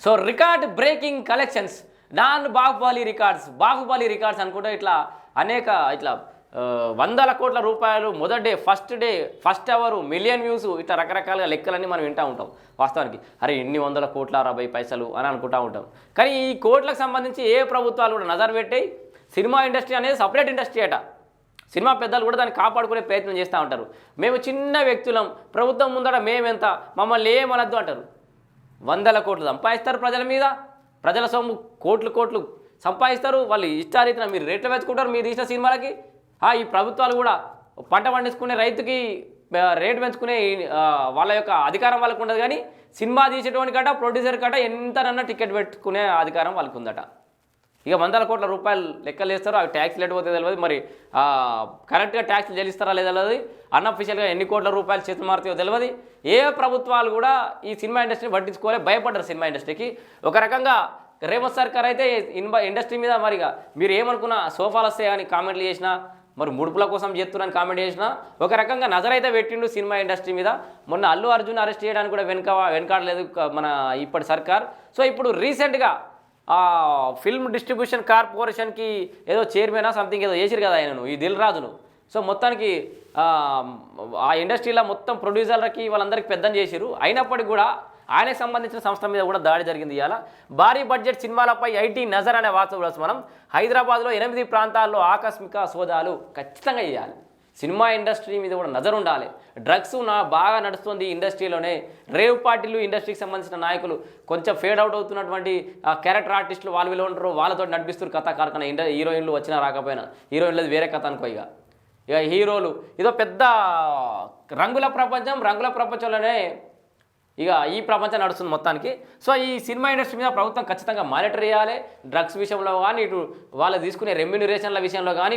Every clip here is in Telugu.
So record breaking collections Baahubali records అనుకుంటే ఇట్లా అనేక ఇట్లా వందల కోట్ల రూపాయలు మొదటి ఫస్ట్ అవర్ మిలియన్ వ్యూస్ ఇట్లా రకరకాలుగా లెక్కలన్నీ మనం వింటూ ఉంటాం. వాస్తవానికి అరే ఇన్ని వందల కోట్ల 60 పైసలు అని అనుకుంటూ ఉంటాం. కానీ ఈ కోట్లకు సంబంధించి ఏ ప్రభుత్వాలు కూడా నజర్ పెట్టి సినిమా ఇండస్ట్రీ అనేది సపరేట్ ఇండస్ట్రీ అట. సినిమా పెద్దలు కూడా దాన్ని కాపాడుకునే ప్రయత్నం చేస్తూ ఉంటారు. మేము చిన్న వ్యక్తులం, ప్రభుత్వం ముందట మేమెంత, మమ్మల్ని ఏమనద్దు అంటారు. వందల కోట్లు సంపాదిస్తారు ప్రజల మీద, ప్రజల సొమ్ము కోట్లు సంపాదిస్తారు. వాళ్ళు ఇష్టారీతిన మీరు రేట్లు పెంచుకుంటారు మీరు తీసిన సినిమాలకి. ఈ ప్రభుత్వాలు కూడా పంట పండించుకునే రైతుకి రేటు పెంచుకునే వాళ్ళ యొక్క అధికారం వాళ్ళకు ఉండదు. కానీ సినిమా తీసేటువంటి కట ప్రొడ్యూసర్ కట ఎంతనన్నా టికెట్ పెట్టుకునే అధికారం వాళ్ళకు ఉందట. ఇక వందల కోట్ల రూపాయలు లెక్కలు వేస్తారు. అవి ట్యాక్స్ లేకపోతే తెలియదు, మరి కరెక్ట్గా ట్యాక్స్లు చెల్లిస్తారా లేదా తెలియదు, అన్అఫిషియల్గా ఎన్ని కోట్ల రూపాయలు చేతులు మారుతాయో తెలియదు. ఏ ప్రభుత్వాలు కూడా ఈ సినిమా ఇండస్ట్రీని పట్టించుకోలే, భయపడ్డారు సినిమా ఇండస్ట్రీకి. ఒక రకంగా రేవంత్ సర్కార్ అయితే ఇండస్ట్రీ మీద మరిగా మీరు ఏమనుకున్నా సోఫాలు వస్తాయని కామెంట్లు చేసినా, మరి ముడుపుల కోసం చేస్తున్నారని కామెంట్ చేసినా, ఒక రకంగా నజర్ అయితే పెట్టిండు సినిమా ఇండస్ట్రీ మీద. మొన్న అల్లు అర్జున్ అరెస్ట్ చేయడానికి కూడా వెనకాడలేదు మన ఇప్పటి సర్కార్. సో ఇప్పుడు రీసెంట్గా ఫిల్మ్ డిస్ట్రిబ్యూషన్ కార్పొరేషన్కి ఏదో చైర్మన్ సంథింగ్ ఏదో చేసిరు కదా ఆయనను, ఈ దిల్ రాజును. సో మొత్తానికి ఆ ఇండస్ట్రీలో మొత్తం ప్రొడ్యూసర్లకి వాళ్ళందరికీ పెద్దని చేసిరు. అయినప్పటికీ కూడా ఆయనకు సంబంధించిన సంస్థ మీద కూడా దాడి జరిగింది. ఇవాళ భారీ బడ్జెట్ సినిమాలపై ఐటీ నజర్ అనే వార్త కూడా మనం హైదరాబాద్లో 8 ప్రాంతాల్లో ఆకస్మిక సోదాలు ఖచ్చితంగా చేయాలి. సినిమా ఇండస్ట్రీ మీద కూడా నజర్ ఉండాలి. డ్రగ్స్ బాగా నడుస్తుంది ఇండస్ట్రీలోనే. రేవ్ పార్టీలు ఇండస్ట్రీకి సంబంధించిన నాయకులు కొంచెం ఫేడ్ అవుట్ అవుతున్నటువంటి క్యారెక్టర్ ఆర్టిస్టులు వీళ్ళు ఉంటారు, వాళ్ళతో నడిపిస్తారు కథ కార్ఖాన. హీరోయిన్లు వచ్చినా రాకపోయినా, హీరోయిన్లది వేరే కథ అనుకో. ఇక హీరోలు ఇదో పెద్ద రంగుల ప్రపంచంలోనే ఇక ఈ ప్రపంచం నడుస్తుంది మొత్తానికి. సో ఈ సినిమా ఇండస్ట్రీ మీద ప్రభుత్వం ఖచ్చితంగా మానిటర్ చేయాలి. డ్రగ్స్ విషయంలో కానీ, ఇటు వాళ్ళు తీసుకునే రెమ్యూనరేషన్ల విషయంలో కానీ,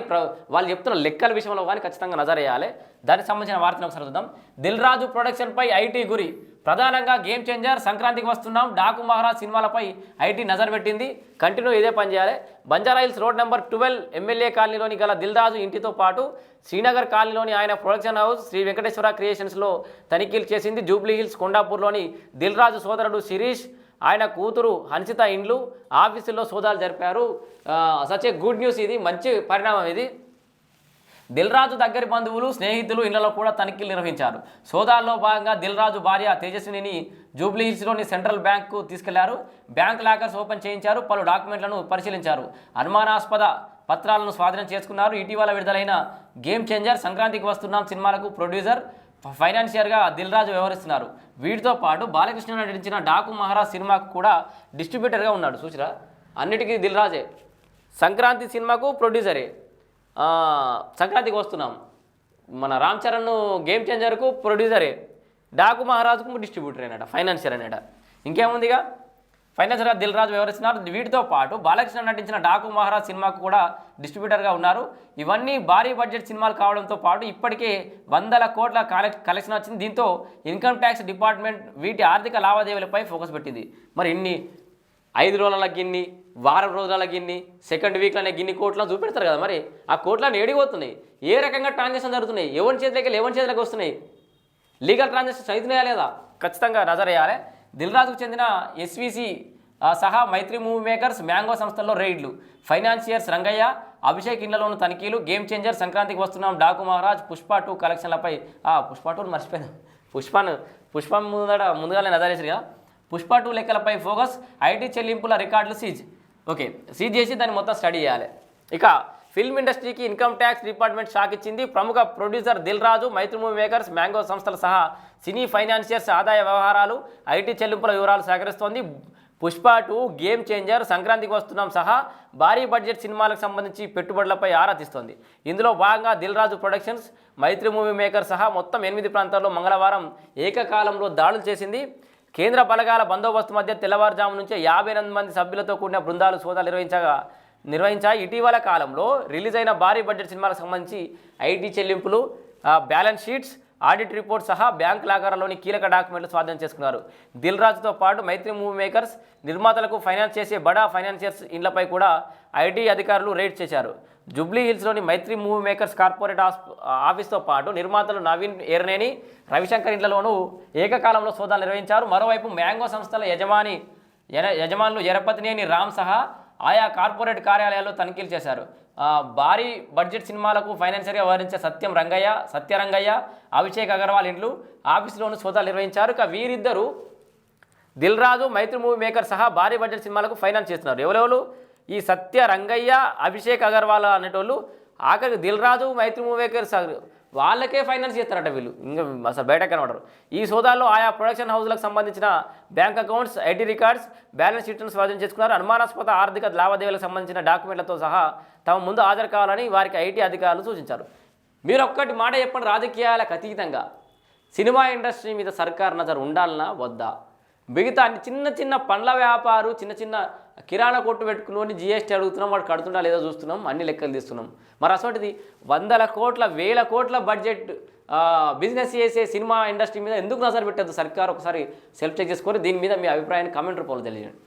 వాళ్ళు చెప్తున్న లెక్కల విషయంలో కానీ ఖచ్చితంగా నజర్ వేయాలి. దానికి సంబంధించిన వార్తను ఒకసారి చూద్దాం. దిల్ రాజు ప్రొడక్షన్పై ఐటీ గురి, ప్రధానంగా గేమ్ చేంజర్, సంక్రాంతికి వస్తున్నాం, డాకు మహారాజ్ సినిమాలపై ఐటీ నజర్ పెట్టింది. కంటిన్యూ ఇదే పని చేయాలి. బంజారాహిల్స్ రోడ్ నెంబర్ 12 ఎమ్మెల్యే కాలనీలోని గల దిల్ రాజు ఇంటితో పాటు శ్రీనగర్ కాలనీలోని ఆయన ప్రొడక్షన్ హౌస్ శ్రీ వెంకటేశ్వర క్రియేషన్స్లో తనిఖీలు చేసింది. జూబ్లీ హిల్స్ కొండాపూర్లోని దిల్ రాజు సోదరుడు శిరీష్, ఆయన కూతురు హన్సిత ఇండ్లు, ఆఫీసుల్లో సోదాలు జరిపారు. సచ్ ఏ గుడ్ న్యూస్, ఇది మంచి పరిణామం. ఇది దిల్ రాజు దగ్గరి బంధువులు, స్నేహితులు ఇళ్లలో కూడా తనిఖీలు నిర్వహించారు. సోదాల్లో భాగంగా దిల్ రాజు భార్య తేజస్విని జూబ్లీ హిల్స్లోని సెంట్రల్ బ్యాంకు తీసుకెళ్లారు. బ్యాంక్ లాకర్స్ ఓపెన్ చేయించారు. పలు డాక్యుమెంట్లను పరిశీలించారు. అనుమానాస్పద పత్రాలను స్వాధీనం చేసుకున్నారు. ఇటీవల విడుదలైన గేమ్ చేంజర్, సంక్రాంతికి వస్తున్నాం సినిమాలకు ప్రొడ్యూసర్, ఫైనాన్షియర్గా దిల్ రాజు వ్యవహరిస్తున్నారు. వీటితో పాటు బాలకృష్ణ నటించిన డాకు మహారాజ్ సినిమాకు కూడా డిస్ట్రిబ్యూటర్గా ఉన్నాడు. చూసిరా, అన్నిటికీ దిల్ రాజే. సంక్రాంతి సినిమాకు ప్రొడ్యూసరే, సంక్రాంతికి వస్తున్నాం మన రామ్ చరణ్ గేమ్ చేంజర్కు ప్రొడ్యూసరే, డాకు మహారాజుకు డిస్ట్రిబ్యూటర్ అయినట, ఫైనాన్షియర్ అయినట. ఇంకేముందిగా ఫైనాన్షియర్గా దిల్ రాజు వ్యవహరిస్తున్నారు. వీటితో పాటు బాలకృష్ణ నటించిన డాకు మహారాజ్ సినిమాకు కూడా డిస్ట్రిబ్యూటర్గా ఉన్నారు. ఇవన్నీ భారీ బడ్జెట్ సినిమాలు కావడంతో పాటు ఇప్పటికే వందల కోట్ల కలెక్షన్ వచ్చింది. దీంతో ఇన్కమ్ ట్యాక్స్ డిపార్ట్మెంట్ వీటి ఆర్థిక లావాదేవీలపై ఫోకస్ పెట్టింది. మరి ఇన్ని 5 రోజులకి గిన్ని, వారం రోజులకి గిన్ని, సెకండ్ వీక్లోనే గిన్ని కోట్లను చూపెడతారు కదా. మరి ఆ కోట్లను ఏడిపోతున్నాయి, ఏ రకంగా ట్రాన్సాక్షన్ జరుగుతున్నాయి, ఎవరి చేతిలోకి వస్తున్నాయి, లీగల్ ట్రాన్సాక్షన్స్ అవుతున్నాయా లేదా ఖచ్చితంగా నజర్ వేయాలి. దిల్ రాజుకు చెందిన ఎస్వీసీ సహా మైత్రి మూవీ మేకర్స్, మ్యాంగో సంస్థల్లో రైడ్లు, ఫైనాన్షియర్స్ రంగయ్య, అభిషేక్ ఇళ్లలోని తనిఖీలు, గేమ్ చేంజర్, సంక్రాంతికి వస్తున్నాం, డాకు మహారాజ్, పుష్ప 2 కలెక్షన్లపై పుష్ప 2 మర్చిపోయాను. పుష్ప ముందుగానే నజర్ వేసారు కదా. పుష్ప 2 లెక్కలపై ఫోకస్, ఐటీ చెల్లింపుల రికార్డులు సీజ్. ఓకే, సీజ్ చేసి దాన్ని మొత్తం స్టడీ చేయాలి. ఇక ఫిల్మ్ ఇండస్ట్రీకి ఇన్కమ్ ట్యాక్స్ డిపార్ట్మెంట్ షాక్ ఇచ్చింది. ప్రముఖ ప్రొడ్యూసర్ దిల్ రాజు, మైత్రి మూవీ మేకర్స్, మ్యాంగో సంస్థల సహా సినీ ఫైనాన్షియర్స్ ఆదాయ వ్యవహారాలు, ఐటీ చెల్లింపుల వివరాలు సేకరిస్తోంది. పుష్ప 2, గేమ్ చేంజర్, సంక్రాంతికి వస్తున్నాం సహా భారీ బడ్జెట్ సినిమాలకు సంబంధించి పెట్టుబడులపై ఆరా తీస్తోంది. ఇందులో భాగంగా దిల్ రాజు ప్రొడక్షన్స్, మైత్రి మూవీ మేకర్ సహా మొత్తం 8 ప్రాంతాల్లో మంగళవారం ఏకకాలంలో దాడులు చేసింది. కేంద్ర బలగాల బందోబస్తు మధ్య తెల్లవారుజాము నుంచే 58 మంది సభ్యులతో కూడిన బృందాలు సోదాలు నిర్వహించాయి. ఇటీవల కాలంలో రిలీజ్ అయిన భారీ బడ్జెట్ సినిమాలకు సంబంధించి ఐటీ చెల్లింపులు, బ్యాలెన్స్ షీట్స్, ఆడిట్ రిపోర్ట్ సహా బ్యాంక్ లాకర్లోని కీలక డాక్యుమెంట్లు స్వాధీనం చేసుకున్నారు. దిల్ రాజుతో పాటు మైత్రి మూవీ మేకర్స్, నిర్మాతలకు ఫైనాన్స్ చేసే బడా ఫైనాన్షియర్స్ ఇండ్లపై కూడా ఐటీ అధికారులు రైడ్ చేశారు. జూబ్లీ హిల్స్లోని మైత్రి మూవీ మేకర్స్ కార్పొరేట్ ఆఫీస్తో పాటు నిర్మాతలు నవీన్ ఏర్నేని, రవిశంకర్ ఇండ్లలోనూ ఏకకాలంలో సోదాలు నిర్వహించారు. మరోవైపు మ్యాంగో సంస్థల యజమానులు ఎరపతినేని రామ్ సహా ఆయా కార్పొరేట్ కార్యాలయాల్లో తనిఖీలు చేశారు. భారీ బడ్జెట్ సినిమాలకు ఫైనాన్షియర్గా వ్యవహరించే సత్యరంగయ్య, అభిషేక్ అగర్వాల్ ఇండ్లు ఆఫీసులోనూ సోదాలు నిర్వహించారు. ఇక వీరిద్దరూ దిల్ రాజు, మైత్రి మూవీ మేకర్ సహా భారీ బడ్జెట్ సినిమాలకు ఫైనాన్స్ చేస్తున్నారు. ఎవరెవరు? ఈ సత్యరంగయ్య, అభిషేక్ అగర్వాల్ అనేటోళ్ళు ఆఖరికి దిల్ రాజు, మైత్రి మూవీ మేకర్ వాళ్ళకే ఫైనాన్స్ చేస్తారట వీళ్ళు, ఇంకా అసలు బయట కనబడరు. ఈ సోదాల్లో ఆయా ప్రొడక్షన్ హౌస్లకు సంబంధించిన bank accounts, IT records, balance షీట్లను స్వాధీనం చేసుకున్నారు. అనుమానాస్పద ఆర్థిక లావాదేవీలకు సంబంధించిన డాక్యుమెంట్లతో సహా తమ ముందు హాజరు కావాలని వారికి ఐటీ అధికారులు సూచించారు. మీరు ఒక్కటి మాట చెప్పండి, రాజకీయాలకు అతీతంగా సినిమా ఇండస్ట్రీ మీద సర్కార్ నజర్ ఉండాలన్నా వద్దా? మిగతా చిన్న చిన్న పండ్ల వ్యాపారు, చిన్న చిన్న కిరాణా కొట్టు పెట్టుకుని జిఎస్టీ అడుగుతున్నాం, వాడు కడుతుండా లేదో చూస్తున్నాం, అన్ని లెక్కలు తీస్తున్నాం. మరి అసలుంటిది 100 కోట్ల 1000 కోట్ల బడ్జెట్ బిజినెస్ చేసే సినిమా ఇండస్ట్రీ మీద ఎందుకు నజర్ పెట్టద్దు సర్కార్? ఒకసారి సెల్ఫ్ చెక్ చేసుకొని దీని మీద మీ అభిప్రాయాన్ని కామెంట్ రూపంలో తెలియజేయండి.